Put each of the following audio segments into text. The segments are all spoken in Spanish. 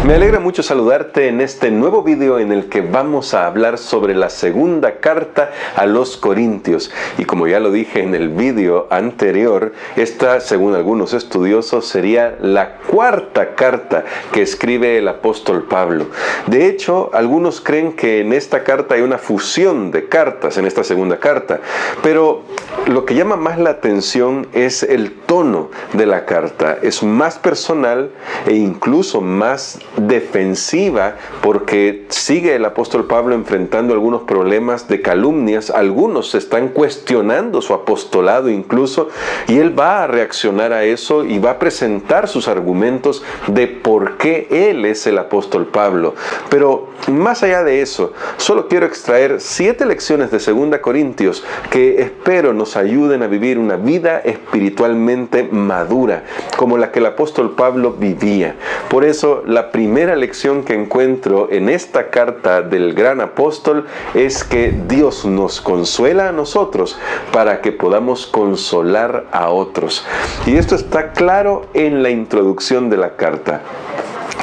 Me alegra mucho saludarte en este nuevo video en el que vamos a hablar sobre la segunda carta a los Corintios. Y como ya lo dije en el video anterior, esta, según algunos estudiosos, sería la cuarta carta que escribe el apóstol Pablo. De hecho, algunos creen que en esta carta hay una fusión de cartas, en esta segunda carta. Pero lo que llama más la atención es el tono de la carta. Es más personal e incluso más defensiva, porque sigue el apóstol Pablo enfrentando algunos problemas de calumnias. Algunos están cuestionando su apostolado incluso, y él va a reaccionar a eso y va a presentar sus argumentos de por qué él es el apóstol Pablo. Pero más allá de eso, solo quiero extraer 7 lecciones de 2 Corintios que espero nos ayuden a vivir una vida espiritualmente madura, como la que el apóstol Pablo vivía. Por eso, la primera lección que encuentro en esta carta del gran apóstol es que Dios nos consuela a nosotros para que podamos consolar a otros. Y esto está claro en la introducción de la carta.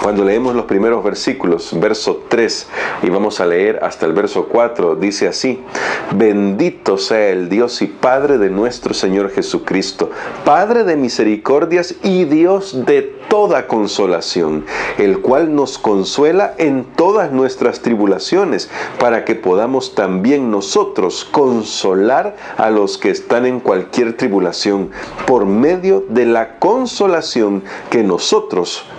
Cuando leemos los primeros versículos, verso 3, y vamos a leer hasta el verso 4, dice así: Bendito sea el Dios y Padre de nuestro Señor Jesucristo, Padre de misericordias y Dios de toda consolación, el cual nos consuela en todas nuestras tribulaciones, para que podamos también nosotros consolar a los que están en cualquier tribulación, por medio de la consolación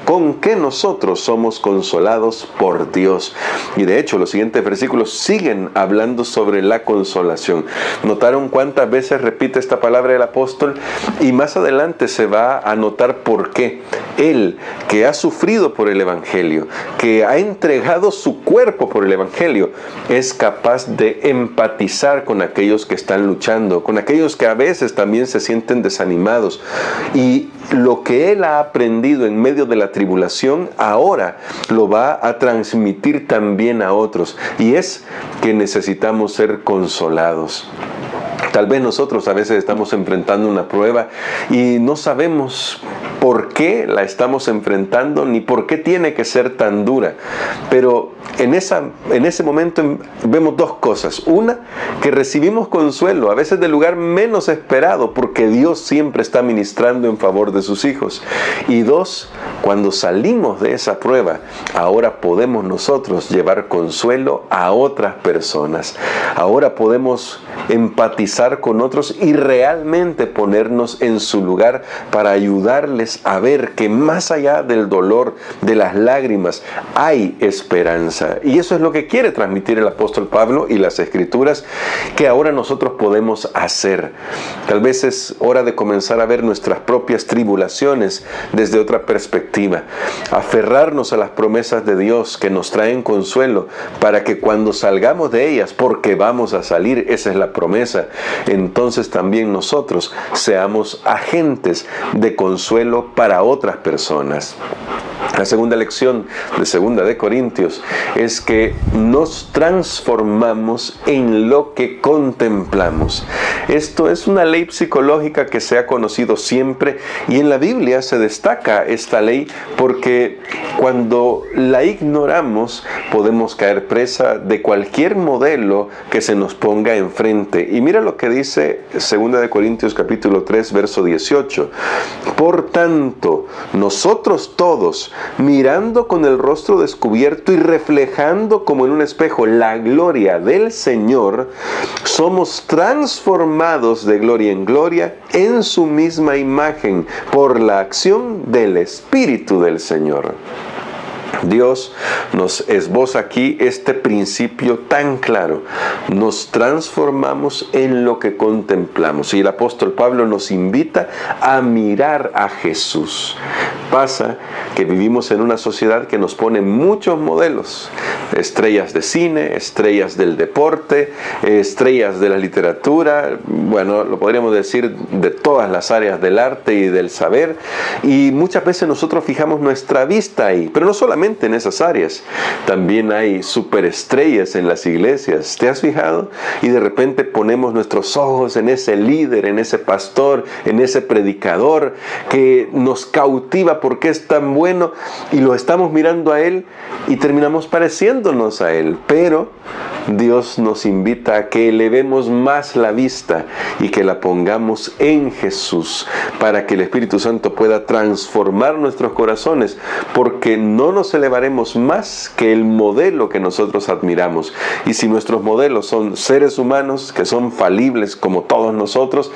con que nosotros somos consolados por Dios. Y de hecho, los siguientes versículos siguen hablando sobre la consolación. ¿Notaron cuántas veces repite esta palabra el apóstol? Y más adelante se va a notar por qué. Él, que ha sufrido por el Evangelio, que ha entregado su cuerpo por el Evangelio, es capaz de empatizar con aquellos que están luchando, con aquellos que a veces también se sienten desanimados. Y lo que él ha aprendido en medio de la tribulación, ahora lo va a transmitir también a otros. Y es que necesitamos ser consolados. Tal vez nosotros a veces estamos enfrentando una prueba y no sabemos por qué la estamos enfrentando ni por qué tiene que ser tan dura. Pero en ese momento vemos dos cosas. Una, que recibimos consuelo, a veces del lugar menos esperado, porque Dios siempre está ministrando en favor de sus hijos. Y dos, cuando salimos de esa prueba, ahora podemos nosotros llevar consuelo a otras personas. Ahora podemos empatizar con otros y realmente ponernos en su lugar para ayudarles a ver que más allá del dolor, de las lágrimas, hay esperanza. Y eso es lo que quiere transmitir el apóstol Pablo y las Escrituras, que ahora nosotros podemos hacer. Tal vez es hora de comenzar a ver nuestras propias tribulaciones desde otra perspectiva, aferrarnos a las promesas de Dios que nos traen consuelo, para que cuando salgamos de ellas, porque vamos a salir, esa es la promesa, entonces también nosotros seamos agentes de consuelo para otras personas. La segunda lección de 2 Corintios es que nos transformamos en lo que contemplamos. Esto es una ley psicológica que se ha conocido siempre, y en la Biblia se destaca esta ley porque cuando la ignoramos podemos caer presa de cualquier modelo que se nos ponga enfrente. Y mira lo que dice 2 Corintios capítulo 3 verso 18. Por tanto, nosotros todos, mirando con el rostro descubierto y reflejando como en un espejo la gloria del Señor, somos transformados de gloria en gloria en su misma imagen por la acción del Espíritu del Señor. Dios nos esboza aquí este principio tan claro. Nos transformamos en lo que contemplamos. Y el apóstol Pablo nos invita a mirar a Jesús. Pasa que vivimos en una sociedad que nos pone muchos modelos. Estrellas de cine, estrellas del deporte, estrellas de la literatura, bueno, lo podríamos decir de todas las áreas del arte y del saber. Y muchas veces nosotros fijamos nuestra vista ahí, pero no solamente en esas áreas. También hay superestrellas en las iglesias. ¿Te has fijado? Y de repente ponemos nuestros ojos en ese líder, en ese pastor, en ese predicador que nos cautiva por qué es tan bueno, y lo estamos mirando a Él y terminamos pareciéndonos a Él. Pero Dios nos invita a que elevemos más la vista y que la pongamos en Jesús, para que el Espíritu Santo pueda transformar nuestros corazones, porque no nos elevaremos más que el modelo que nosotros admiramos. Y si nuestros modelos son seres humanos que son falibles como todos nosotros,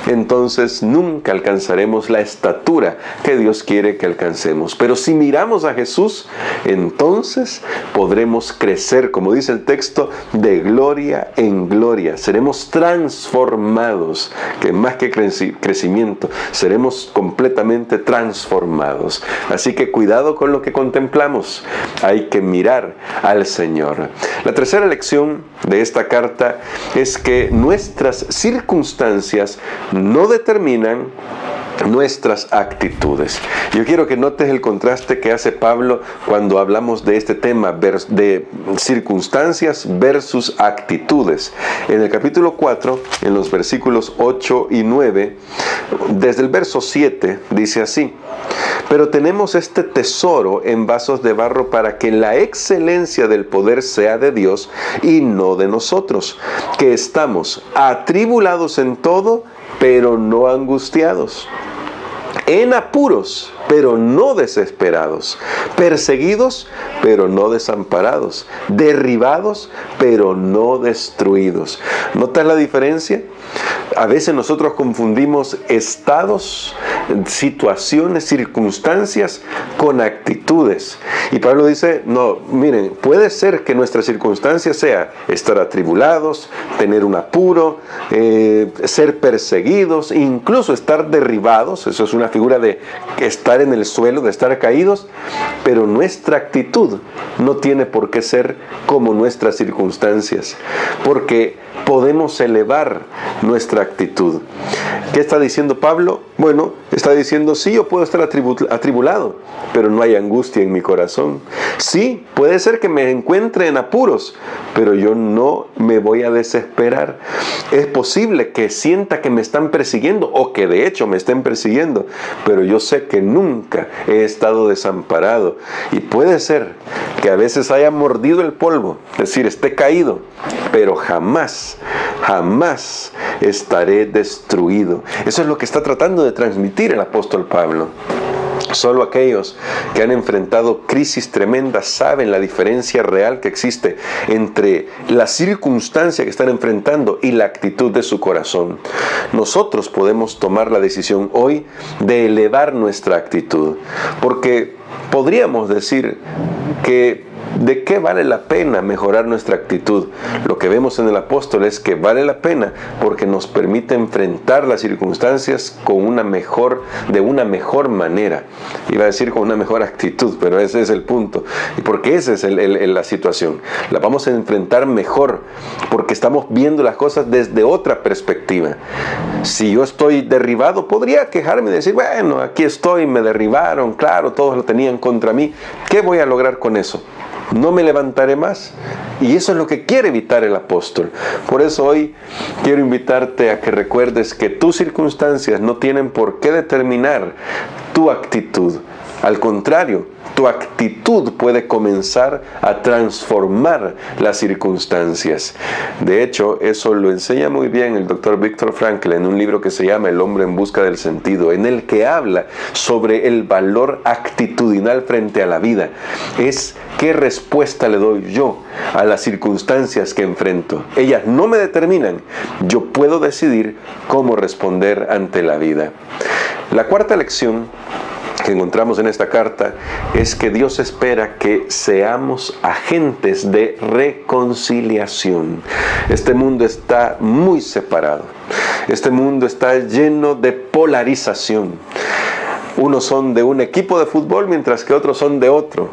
entonces nunca alcanzaremos la estatura que Dios quiere que alcancemos. Pero si miramos a Jesús, entonces podremos crecer, como dice el texto, de gloria en gloria. Seremos transformados, que más que crecimiento, seremos completamente transformados. Así que cuidado con lo que contemplamos. Hay que mirar al Señor. La tercera lección de esta carta es que nuestras circunstancias no determinan nuestras actitudes. Yo quiero que notes el contraste que hace Pablo cuando hablamos de este tema de circunstancias versus actitudes. En el capítulo 4, en los versículos 8 y 9, desde el verso 7, dice así: pero tenemos este tesoro en vasos de barro para que la excelencia del poder sea de Dios y no de nosotros, que estamos atribulados en todo, pero no angustiados, en apuros, pero no desesperados, perseguidos, pero no desamparados, derribados, pero no destruidos. ¿Notas la diferencia? A veces nosotros confundimos estados, situaciones, circunstancias con actitudes. Y Pablo dice, no, miren, puede ser que nuestra circunstancia sea estar atribulados, tener un apuro, ser perseguidos, incluso estar derribados. Eso es una figura de estar en el suelo, de estar caídos, pero nuestra actitud no tiene por qué ser como nuestras circunstancias, porque podemos elevar nuestra actitud. ¿Qué está diciendo Pablo? Bueno, está diciendo, sí, yo puedo estar atribulado, pero no hay angustia en mi corazón. Sí, puede ser que me encuentre en apuros, pero yo no me voy a desesperar. Es posible que sienta que me están persiguiendo, o que de hecho me estén persiguiendo, pero yo sé que nunca he estado desamparado. Y puede ser que a veces haya mordido el polvo, es decir, esté caído, pero jamás estaré destruido. Eso es lo que está tratando de transmitir el apóstol Pablo. Solo aquellos que han enfrentado crisis tremendas saben la diferencia real que existe entre la circunstancia que están enfrentando y la actitud de su corazón. Nosotros podemos tomar la decisión hoy de elevar nuestra actitud, porque podríamos decir que ¿de qué vale la pena mejorar nuestra actitud? Lo que vemos en el apóstol es que vale la pena porque nos permite enfrentar las circunstancias de una mejor manera. Iba a decir con una mejor actitud, pero ese es el punto. Y porque esa es la situación. La vamos a enfrentar mejor porque estamos viendo las cosas desde otra perspectiva. Si yo estoy derribado, podría quejarme y decir, bueno, aquí estoy, me derribaron, claro, todos lo tenían contra mí. ¿Qué voy a lograr con eso? No me levantaré más. Y eso es lo que quiere evitar el apóstol. Por eso hoy quiero invitarte a que recuerdes que tus circunstancias no tienen por qué determinar tu actitud. Al contrario, tu actitud puede comenzar a transformar las circunstancias. De hecho, eso lo enseña muy bien el Dr. Viktor Frankl en un libro que se llama El hombre en busca del sentido, en el que habla sobre el valor actitudinal frente a la vida. Es qué respuesta le doy yo a las circunstancias que enfrento. Ellas no me determinan. Yo puedo decidir cómo responder ante la vida. La cuarta lección que encontramos en esta carta es que Dios espera que seamos agentes de reconciliación. Este mundo está muy separado. Este mundo está lleno de polarización. Unos son de un equipo de fútbol mientras que otros son de otro.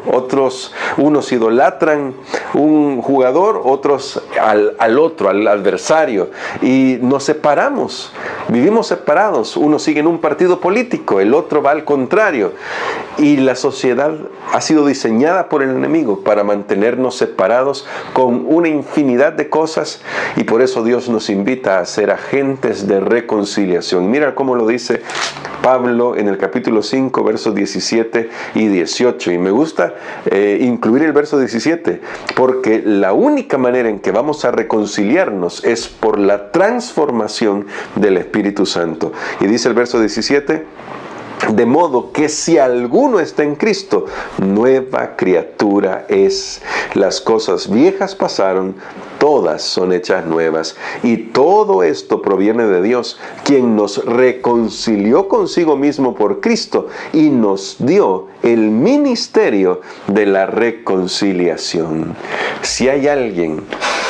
Unos idolatran un jugador, otros al otro, al adversario. Y nos separamos, vivimos separados. Uno sigue en un partido político, el otro va al contrario. Y la sociedad ha sido diseñada por el enemigo para mantenernos separados con una infinidad de cosas. Y por eso Dios nos invita a ser agentes de reconciliación. Mira cómo lo dice Pablo en el capítulo capítulo 5, versos 17 y 18. Y me gusta incluir el verso 17, porque la única manera en que vamos a reconciliarnos es por la transformación del Espíritu Santo. Y dice el verso 17: de modo que si alguno está en Cristo, nueva criatura es. Las cosas viejas pasaron, todas son hechas nuevas. Y todo esto proviene de Dios, quien nos reconcilió consigo mismo por Cristo y nos dio el ministerio de la reconciliación. Si hay alguien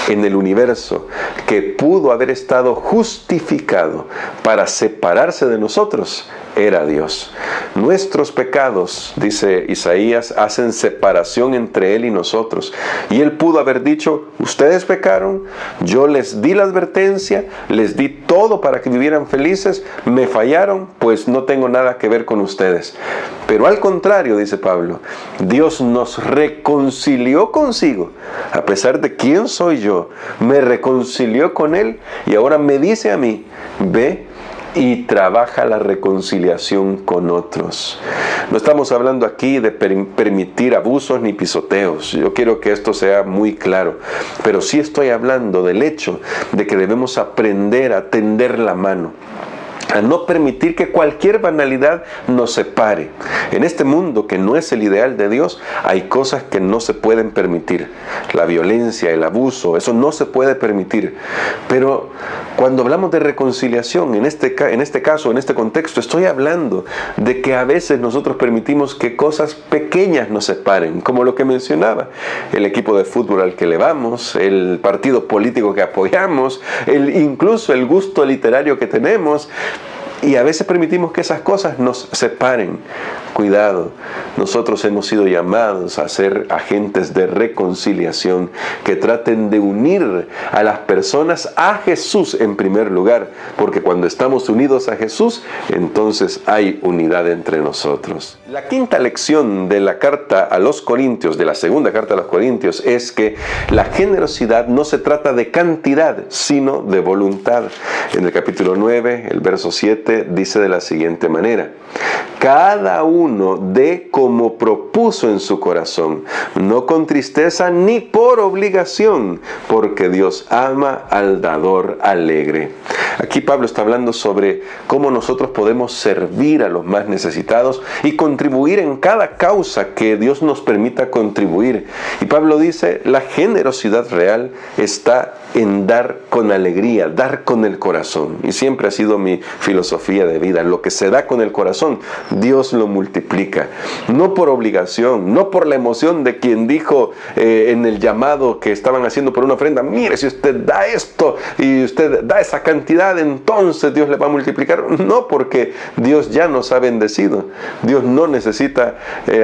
en el universo que pudo haber estado justificado para separarse de nosotros, era Dios. Nuestros pecados, dice Isaías, hacen separación entre Él y nosotros. Y Él pudo haber dicho: ustedes pecaron, yo les di la advertencia, les di todo para que vivieran felices, me fallaron, pues no tengo nada que ver con ustedes. Pero al contrario, dice Pablo, Dios nos reconcilió consigo. A pesar de quién soy yo, me reconcilió con Él y ahora me dice a mí: ve y trabaja la reconciliación con otros. No estamos hablando aquí de permitir abusos ni pisoteos. Yo quiero que esto sea muy claro. Pero sí estoy hablando del hecho de que debemos aprender a tender la mano, a no permitir que cualquier banalidad nos separe. En este mundo que no es el ideal de Dios, hay cosas que no se pueden permitir. La violencia, el abuso, eso no se puede permitir. Pero cuando hablamos de reconciliación, en este caso, en este contexto, estoy hablando de que a veces nosotros permitimos que cosas pequeñas nos separen, como lo que mencionaba: el equipo de fútbol al que le vamos, el partido político que apoyamos, incluso el gusto literario que tenemos. Y a veces permitimos que esas cosas nos separen. Cuidado, nosotros hemos sido llamados a ser agentes de reconciliación que traten de unir a las personas a Jesús en primer lugar, porque cuando estamos unidos a Jesús, entonces hay unidad entre nosotros. La quinta lección de la carta a los Corintios, de la segunda carta a los Corintios, es que la generosidad no se trata de cantidad, sino de voluntad. En el capítulo 9, el verso 7, dice de la siguiente manera: cada uno dé como propuso en su corazón, no con tristeza ni por obligación, porque Dios ama al dador alegre. Aquí Pablo está hablando sobre cómo nosotros podemos servir a los más necesitados y contribuir en cada causa que Dios nos permita contribuir. Y Pablo dice: la generosidad real está en dar con alegría, dar con el corazón. Y siempre ha sido mi filosofía de vida: lo que se da con el corazón, Dios lo multiplica. No por obligación, no por la emoción de quien dijo en el llamado que estaban haciendo por una ofrenda: mire, si usted da esto y usted da esa cantidad, entonces Dios le va a multiplicar. No, porque Dios ya nos ha bendecido. Dios no necesita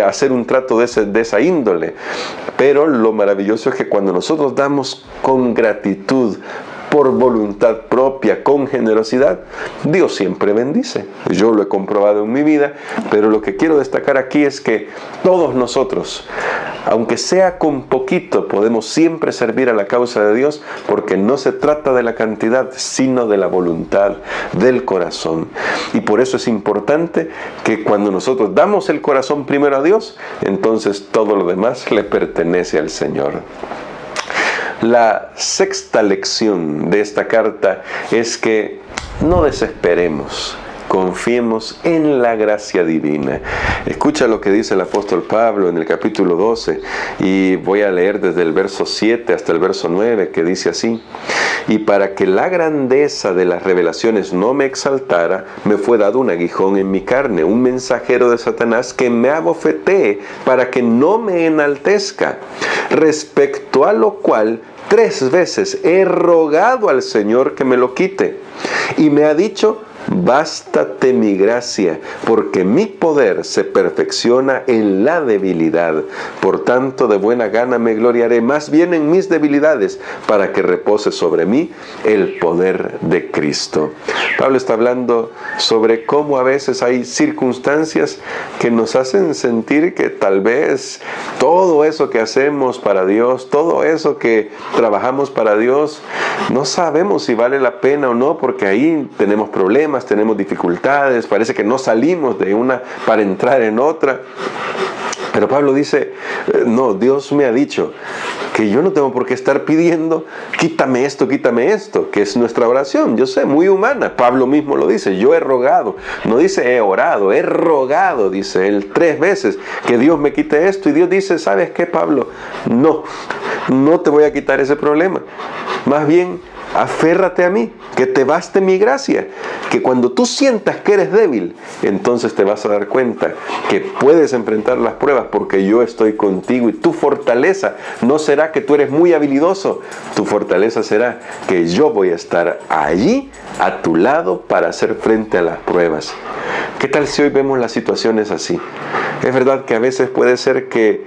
hacer un trato de esa índole. Pero lo maravilloso es que cuando nosotros damos con gratitud, por voluntad propia, con generosidad, Dios siempre bendice. Yo lo he comprobado en mi vida, pero lo que quiero destacar aquí es que todos nosotros, aunque sea con poquito, podemos siempre servir a la causa de Dios, porque no se trata de la cantidad, sino de la voluntad, del corazón. Y por eso es importante que cuando nosotros damos el corazón primero a Dios, entonces todo lo demás le pertenece al Señor. La sexta lección de esta carta es que no desesperemos, confiemos en la gracia divina. Escucha lo que dice el apóstol Pablo en el capítulo 12, y voy a leer desde el verso 7 hasta el verso 9, que dice así: y para que la grandeza de las revelaciones no me exaltara, me fue dado un aguijón en mi carne, un mensajero de Satanás que me abofetee para que no me enaltezca, respecto a lo cual 3 veces he rogado al Señor que me lo quite, y me ha dicho: bástate mi gracia, porque mi poder se perfecciona en la debilidad. Por tanto, de buena gana me gloriaré más bien en mis debilidades, para que repose sobre mí el poder de Cristo. Pablo está hablando sobre cómo a veces hay circunstancias que nos hacen sentir que tal vez todo eso que hacemos para Dios, todo eso que trabajamos para Dios, no sabemos si vale la pena o no, porque ahí tenemos problemas, problemas, tenemos dificultades, parece que no salimos de una para entrar en otra. Pero Pablo dice, no, Dios me ha dicho que yo no tengo por qué estar pidiendo, quítame esto, que es nuestra oración. Yo sé, muy humana. Pablo mismo lo dice, yo he rogado. No dice he orado, he rogado, dice él 3 veces, que Dios me quite esto. Y Dios dice, ¿sabes qué, Pablo? No te voy a quitar ese problema. Más bien, aférrate a mí, que te baste mi gracia, que cuando tú sientas que eres débil, entonces te vas a dar cuenta que puedes enfrentar las pruebas porque yo estoy contigo, y tu fortaleza no será que tú eres muy habilidoso, tu fortaleza será que yo voy a estar allí a tu lado para hacer frente a las pruebas. ¿Qué tal si hoy vemos las situaciones así? Es verdad que a veces puede ser que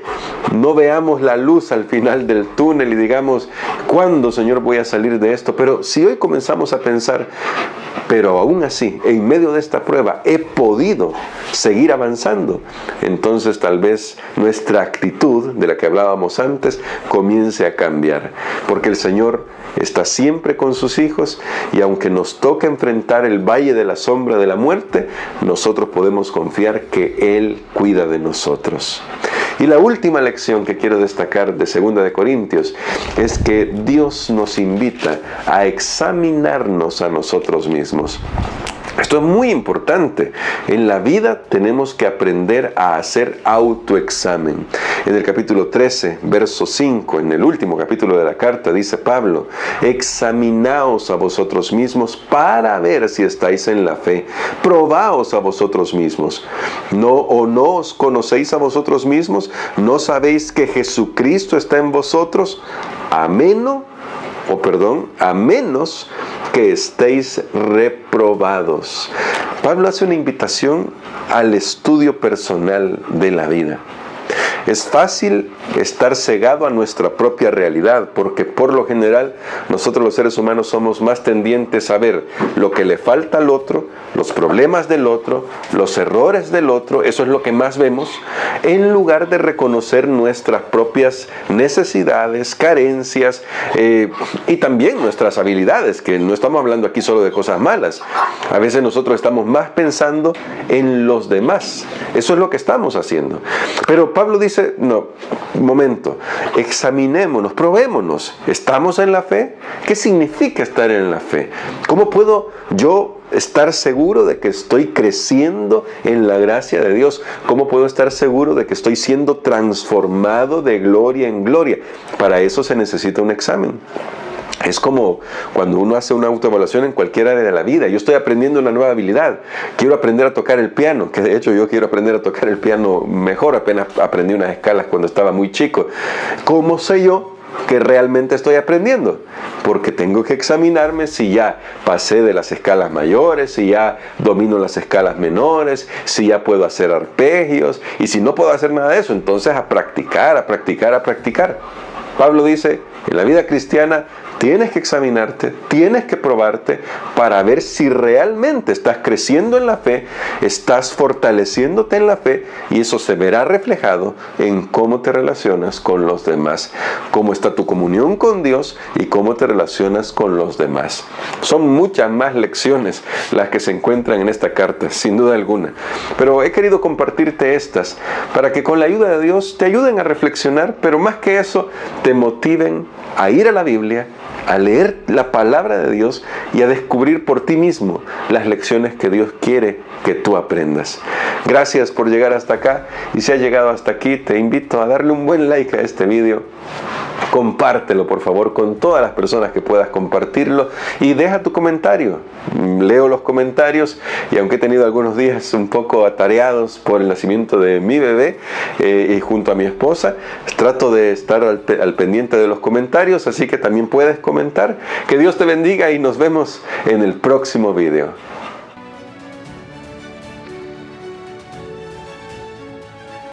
no veamos la luz al final del túnel y digamos, ¿cuándo, Señor, voy a salir de esto? Pero si hoy comenzamos a pensar, pero aún así, en medio de esta prueba, he podido seguir avanzando, entonces tal vez nuestra actitud, de la que hablábamos antes, comience a cambiar. Porque el Señor está siempre con sus hijos, y aunque nos toque enfrentar el valle de la sombra de la muerte, nosotros podemos confiar que Él cuida de nosotros. Y la última lección que quiero destacar de 2 de Corintios es que Dios nos invita a examinarnos a nosotros mismos. Esto es muy importante. En la vida tenemos que aprender a hacer autoexamen. En el capítulo 13, verso 5, en el último capítulo de la carta, dice Pablo, examinaos a vosotros mismos para ver si estáis en la fe. Probaos a vosotros mismos. ¿No os conocéis a vosotros mismos? ¿No sabéis que Jesucristo está en vosotros? A menos que estéis reprobados. Pablo hace una invitación al estudio personal de la vida. Es fácil estar cegado a nuestra propia realidad, porque por lo general nosotros los seres humanos somos más tendientes a ver lo que le falta al otro, los problemas del otro, los errores del otro, eso es lo que más vemos, en lugar de reconocer nuestras propias necesidades, carencias y también nuestras habilidades, que no estamos hablando aquí solo de cosas malas. A veces nosotros estamos más pensando en los demás, eso es lo que estamos haciendo. Pero Pablo dice, no, un momento, examinémonos, probémonos. ¿Estamos en la fe? ¿Qué significa estar en la fe? ¿Cómo puedo yo estar seguro de que estoy creciendo en la gracia de Dios? ¿Cómo puedo estar seguro de que estoy siendo transformado de gloria en gloria? Para eso se necesita un examen. Es como cuando uno hace una autoevaluación en cualquier área de la vida. Yo estoy aprendiendo una nueva habilidad. Quiero aprender a tocar el piano, que de hecho yo quiero aprender a tocar el piano mejor. Apenas aprendí unas escalas cuando estaba muy chico. ¿Cómo sé yo que realmente estoy aprendiendo? Porque tengo que examinarme si ya pasé de las escalas mayores, si ya domino las escalas menores, si ya puedo hacer arpegios. Y si no puedo hacer nada de eso, entonces a practicar, a practicar, a practicar. Pablo dice, en la vida cristiana tienes que examinarte, tienes que probarte para ver si realmente estás creciendo en la fe, estás fortaleciéndote en la fe, y eso se verá reflejado en cómo te relacionas con los demás, cómo está tu comunión con Dios y cómo te relacionas con los demás. Son muchas más lecciones las que se encuentran en esta carta, sin duda alguna, pero he querido compartirte estas para que con la ayuda de Dios te ayuden a reflexionar, pero más que eso, te motiven a ir a la Biblia, a leer la palabra de Dios y a descubrir por ti mismo las lecciones que Dios quiere que tú aprendas. Gracias por llegar hasta acá, y si has llegado hasta aquí, te invito a darle un buen like a este video. Compártelo por favor con todas las personas que puedas compartirlo, y deja tu comentario. Leo los comentarios, y aunque he tenido algunos días un poco atareados por el nacimiento de mi bebé y junto a mi esposa, trato de estar al pendiente de los comentarios, así que también puedes comentar. Que Dios te bendiga y nos vemos en el próximo video.